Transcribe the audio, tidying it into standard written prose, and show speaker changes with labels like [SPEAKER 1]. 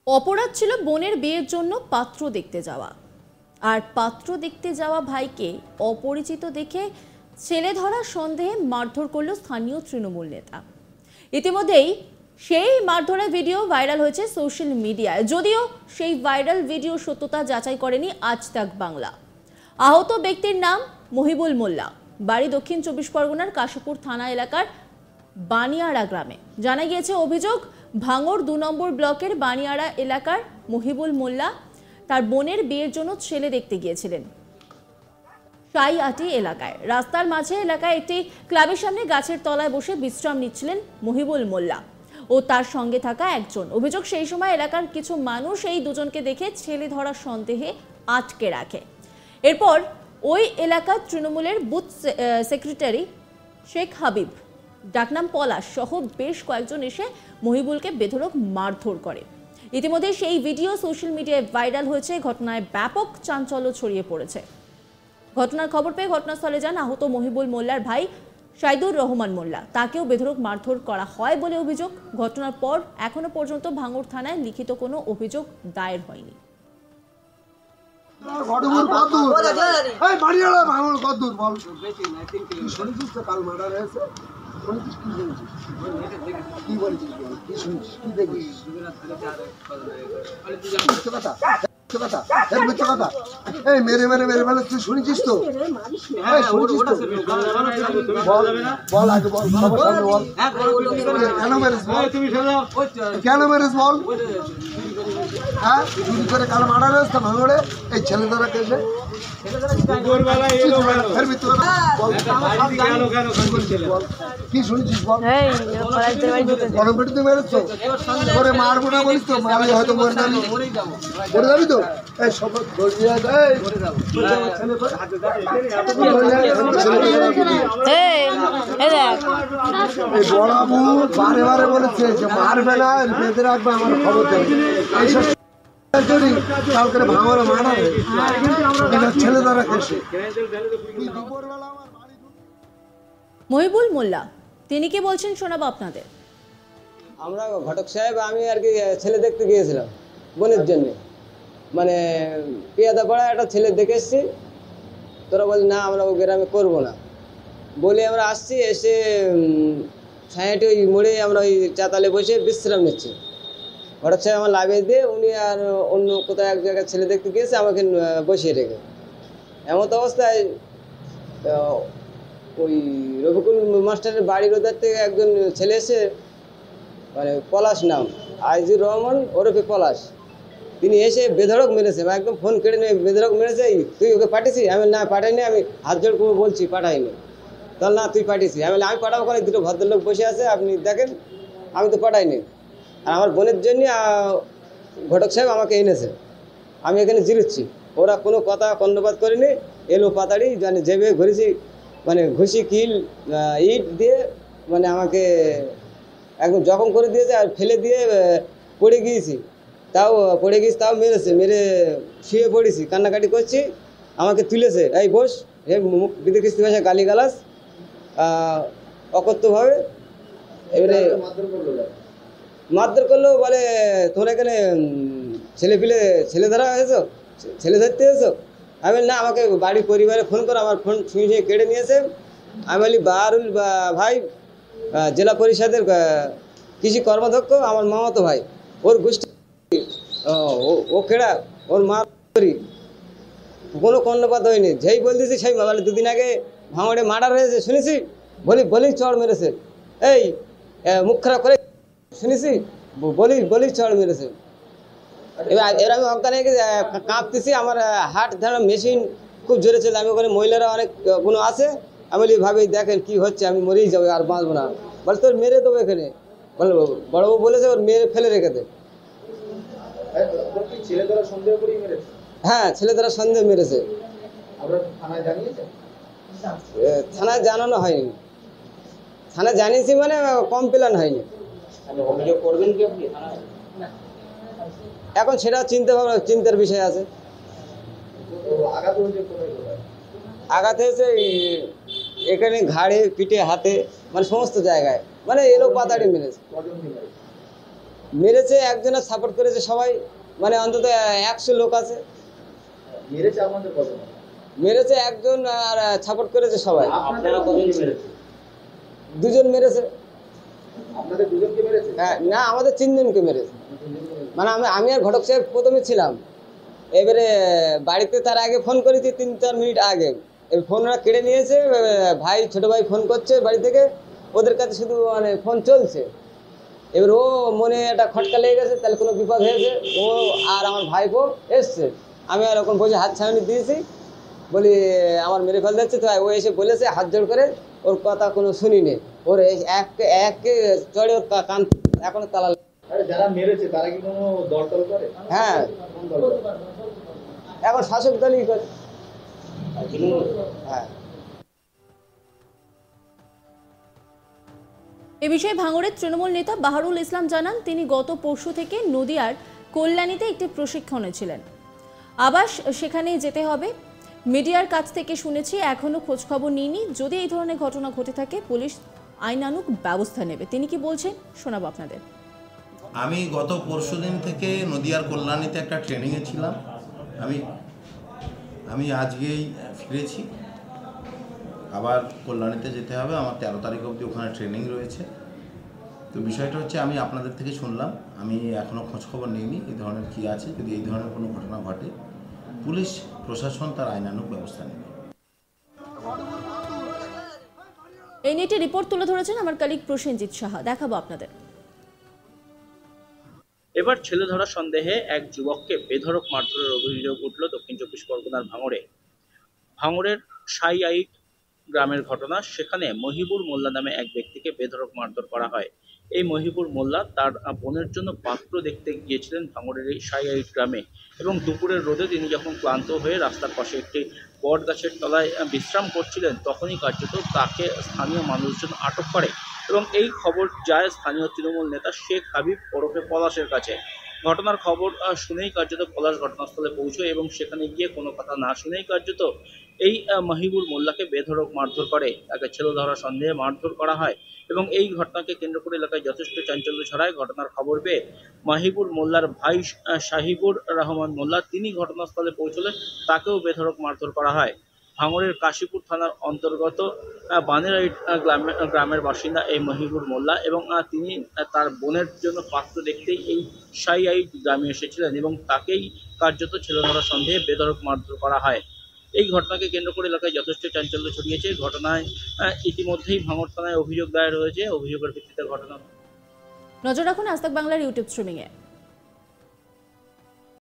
[SPEAKER 1] অপরাধ ছিল বোনের বিয়ের জন্য পাত্র দেখতে যাওয়া, আর পাত্র দেখতে যাওয়া ভাইকে অপরিচিত দেখে ছেলে ধরার সন্দেহে মারধর করল স্থানীয় তৃণমূল নেতা। ইতিমধ্যেই সেই মারধরের ভিডিও ভাইরাল হয়েছে সোশ্যাল মিডিয়ায়। যদিও সেই ভাইরাল ভিডিও সত্যতা যাচাই করেনি আজ তাক বাংলা। আহত ব্যক্তির নাম মহিবুল মোল্লা, বাড়ি দক্ষিণ 24 পরগনার কাশীপুর থানা এলাকার বানিয়াড়া গ্রামে। জানা গিয়েছে, অভিযোগ ভাঙড় 2 নম্বর ব্লকের বানিয়াড়া এলাকার মহিবুল মোল্লা তার বোনের বিয়ের জন্য ছেলে দেখতে গিয়েছিলেন সাইআটি এলাকায়। রাস্তার মাঝে এলাকায় একটি ক্লাবের সামনে গাছের তলায় বসে বিশ্রাম নিচ্ছিলেন মহিবুল মোল্লা ও তার সঙ্গে থাকা একজন। অভিযোগ, সেই সময় এলাকার কিছু মানুষ এই দুজনকে দেখে ছেলে ধরার সন্দেহে আটকে রাখে। এরপর ওই এলাকার তৃণমূলের বুথ সেক্রেটারি শেখ হাবিব, ডাকনাম পলাশ সহ বেশ কয়েকজন এসে মহিবুলকে বেধড়ক মারধর করে। ইতিমধ্যে সেই ভিডিও সোশ্যাল মিডিয়ায় ভাইরাল হয়েছে। ঘটনায় ব্যাপক চাঞ্চল্য ছড়িয়ে পড়েছে। ঘটনার খবর পেয়ে ঘটনাস্থলে যান আহত মহিবুল মোল্লার ভাই সাইদুর রহমান মোল্লা। তাকেও বেধড়ক মারধর করা হয় বলে অভিযোগ। ঘটনার পর এখনো পর্যন্ত ভাঙড় থানায় লিখিত কোনো অভিযোগ দায়ের হয়নি।
[SPEAKER 2] মেরে মেরে মেরে মেরে তুই শুনেছিস তো? বল আগে বল, কেন মেরেছ বল? হ্যাঁ, চুরি করে কাল মারা রয়েছে ভাঙড়ে এই ছেলে দ্বারা কেসে। কি শুনেছিস বল? গরম পেটে তুই মেরেছ, করে মারবো না বলিস তো? মারলে হয়তো মরে যাবি, মরে যাবি তো। এই শপথ বড়াবু বারে বারে বলেছে যে মারবে না, বেঁধে রাখবে, আমার খবর দেবে। এইসব কালকে ভাঙরে মারা ছেলে দ্বারা কেসে।
[SPEAKER 1] মহিবুল মোল্লা তিনি কি বলছেন শোনাবো আপনাদের।
[SPEAKER 3] আমরা ঘটক সাহেব আমি আর কি ছেলে দেখতে গিয়েছিলাম বোনের জন্য, মানে পেয়াদা পাড়া একটা ছেলে দেখে এসছি। তোরা বলি না আমরা ও গ্রামে করবো না বলে আমরা আসছি। এসে ছায়াটি ওই মোড়ে আমরা ওই চাতালে বসে বিশ্রাম নিচ্ছি। ঘটক সাহেব আমার লাভিয়ে দিয়ে উনি আর অন্য কোথাও এক জায়গায় ছেলে দেখতে গিয়েছে, আমাকে বসিয়ে রেখে। এমন অবস্থায় ওই রফিকুল মাস্টারের বাড়ির ওদের থেকে একজন ছেলে এসে, মানে পলাশ নাম, আইজুর রহমান ওরফে পলাশ, তিনি এসে বেধড়ক মেরেছে, একদম ফোন কেড়ে নিয়ে বেধড়ক মেরেছে। তুই ওকে পাঠিয়েছি? আমি না পাঠাইনি, আমি হাত জোড় করে বলছি পাঠাইনি। তাহলে না তুই পাঠিয়েছি। আমি পাঠাবো করে, দুটো ভদ্রলোক বসে আছে, আপনি দেখেন আমি তো পাঠাইনি। আর আমার বোনের জন্য ঘটক সাহেব আমাকে এনেছে, আমি এখানে জিরুচ্ছি। ওরা কোনো কথা কর্ণপাত করেনি, এলো পাতাড়ি মানে যেভাবে ঘুরেছি, মানে ঘুষি কিল ইট দিয়ে মানে আমাকে একদম জখম করে দিয়েছে। আর ফেলে দিয়ে পড়ে গিয়েছি, তাও মেরেছে। মেরে শুয়ে পড়েছি, কান্নাকাটি করছি, আমাকে তুলেছে। এই বস, হে মুখ বিদেশি ভাষায় গালিগালাজ অকথ্যভাবে। এবারে মারধর করলো, বলে তোমরা এখানে ছেলে ধরা হয়েছো, ছেলে ধরতে এসেছো? আমি না, আমাকে বাড়ি পরিবারে ফোন করো। আমার ফোন ছুঁয়ে কেড়ে নিয়েছে। আমি বলি বাহারুল ভাই, জেলা পরিষদের কৃষি কর্মাধ্যক্ষ, আমার মামাতো ভাই, ওর গোষ্ঠী ও কেড়া, ওর মা করি। কোনো কর্ণপাত হয়নি। যেই বলতেছি সেই বলে 2 দিন আগে ভাঙড়ে মার্ডার হয়েছে শুনেছি, বলি চড় মেরেছে। এই মুখ খারাপ করে শুনেছি, বলি চড় মেরেছে। এবার আমি অজ্ঞান হয়ে কাঁপতেছি, আমার হার্ট ধরা মেশিন খুব জোরে চলে। আমি ওখানে মহিলারা অনেক কোনো আছে, আমি বলি ভাবি দেখেন কি হচ্ছে, আমি মরেই যাবো, আর বাঁচবো না। বলে তোর মেরে দেবো এখানে, বলে বড়বাবু বলেছে ওর মেরে ফেলে রেখে দে। হ্যাঁ, ছেলে দ্বারা সন্দেহ মেরেছে। থানায় জানানো হয়নি, থানায় জানিয়েছি মানে কমপ্লেন হয়নি। এখন সেটা চিন্তার বিষয় আছে। আঘাত হয়েছে এখানে ঘাড়ে, পিঠে, হাতে, মানে সমস্ত জায়গায়, মানে এলো পাতাড়ি মেরেছে। মেরেছে, একজনের সাপোর্ট করেছে সবাই, মানে অন্তত 100 লোক আছে। মেরেছে একজন আর সাপোর্ট করেছে সবাই। দুজন মেরেছে। হ্যাঁ, না আমাদের 3 জনকে মেরেছে। মানে আমি আর ঘটক সাহেব প্রথমে ছিলাম, এবারে বাড়িতে তার আগে ফোন করেছি 3-4 মিনিট আগে, এবার ফোন ওরা কেড়ে নিয়েছে। ভাই ছোট ভাই ফোন করছে বাড়ি থেকে, ওদের কাছে শুধু মানে ফোন চলছে। এবার ও মনে একটা খটকা লেগে গেছে, তাহলে কোনো বিপদ হয়েছে, ও আর আমার ভাইপো এসছে। আমি আর ওখানে বসে হাত ছাউনি দিয়েছি, বলি আমার মেরে ফেল যাচ্ছে। তো ও এসে বলেছে হাত জোড় করে, ওর কথা কোনো শুনিনি। ওর এককে চড়ে ওর কান এখনো তালা।
[SPEAKER 4] যারা মেরেছে তারা কি কোনো দল টল করে?
[SPEAKER 3] হ্যাঁ, এখন শাসক দলই করে। হ্যাঁ।
[SPEAKER 1] এ বিষয়ে ভাঙড়ের তৃণমূল নেতা বাহারুল ইসলাম জানান, তিনি গত পরশু থেকে নদিয়ার কল্যাণীতে একটি প্রশিক্ষণে ছিলেন। আবার সেখানেই যেতে হবে। মিডিয়ার কাছ থেকে শুনেছি, এখনো খোঁজখবর নিইনি। যদি এই ধরনের ঘটনা ঘটে থাকে পুলিশ আইনানুগ ব্যবস্থা নেবে। তিনি কি বলছেন শোনাবো আপনাদের।
[SPEAKER 5] আমি গত পরশুদিন থেকে নদিয়ার কল্যাণীতে একটা ট্রেনিংয়ে ছিলাম। আমি আজকেই ফিরেছি। আবার কল্যাণীতে যেতে হবে, আমার 13 তারিখ অবধি ওখানে ট্রেনিং রয়েছে। তো বিষয়টা হচ্ছে, আমি আপনাদের থেকে শুনলাম, আমি এখনও খোঁজখবর নিইনি এই ধরনের কী আছে। যদি এই ধরনের কোনো ঘটনা ঘটে পুলিশ প্রশাসন তার আইনানুগ ব্যবস্থা নেবে।
[SPEAKER 1] এই নিয়ে রিপোর্ট তুলে ধরেছেন আমার কলিগ প্রসেনজিৎ সাহা, দেখাবো আপনাদের।
[SPEAKER 6] এবার ছেলে ধরা সন্দেহে এক যুবককে বেধড়ক মারধরের অভিযোগ উঠল দক্ষিণ 24 পরগনার ভাঙড়ের সাইয়াইট গ্রামের ঘটনা। সেখানে মহিবুর মোল্লা নামে এক ব্যক্তিকে বেধড়ক মারধর করা হয়। এই মহিবুর মোল্লা তার বোনের জন্য পাত্র দেখতে গিয়েছিলেন ভাঙড়ের এই সাইয়াইট গ্রামে, এবং দুপুরের রোদে তিনি যখন ক্লান্ত হয়ে রাস্তার পাশে একটি বট গাছের তলায় বিশ্রাম করছিলেন, তখনই কার্যত তাকে স্থানীয় মানুষজন আটক করে এবং এই খবর যায় স্থানীয় তৃণমূল নেতা শেখ হাবিব ওরফে পলাশের কাছে। ঘটনার খবর শুনেই কার্যত পলাশ ঘটনাস্থলে পৌঁছয় এবং সেখানে গিয়ে কোনো কথা না শুনেই কার্যত এই মহিবুর মোল্লাকে বেধড়ক মারধর করে। তাকে ছেলে ধরা সন্দেহে মারধর করা হয় এবং এই ঘটনাকে কেন্দ্র করে এলাকায় যথেষ্ট চাঞ্চল্য ছড়ায়। ঘটনার খবর পেয়ে মহিবুর মোল্লার ভাই শাহিবুর রহমান মোল্লা তিনি ঘটনাস্থলে পৌঁছলে তাকেও বেধড়ক মারধর করা হয়। ভাঙড়ের কাশীপুর থানার অন্তর্গত বানেরাইট গ্রামের বাসিন্দা এই মহিবুর মোল্লা, এবং তিনি তার বোনের জন্য পাত্র দেখতেই এই সাইয়াইট গ্রামে এসেছিলেন এবং তাকেই কার্যত ছেলে ধরা সন্দেহে বেধড়ক মারধর করা হয়। এই ঘটনাকে কেন্দ্র করে এলাকায় যথেষ্ট চাঞ্চল্য ছড়িয়েছে। ঘটনায় ইতিমধ্যেই ভাঙড় থানায় অভিযোগ দায়ের হয়েছে। অভিযোগের ভিত্তিতে ঘটনা।
[SPEAKER 1] নজর রাখুন আজ তাক বাংলার ইউটিউব স্ট্রিমিংয়ে।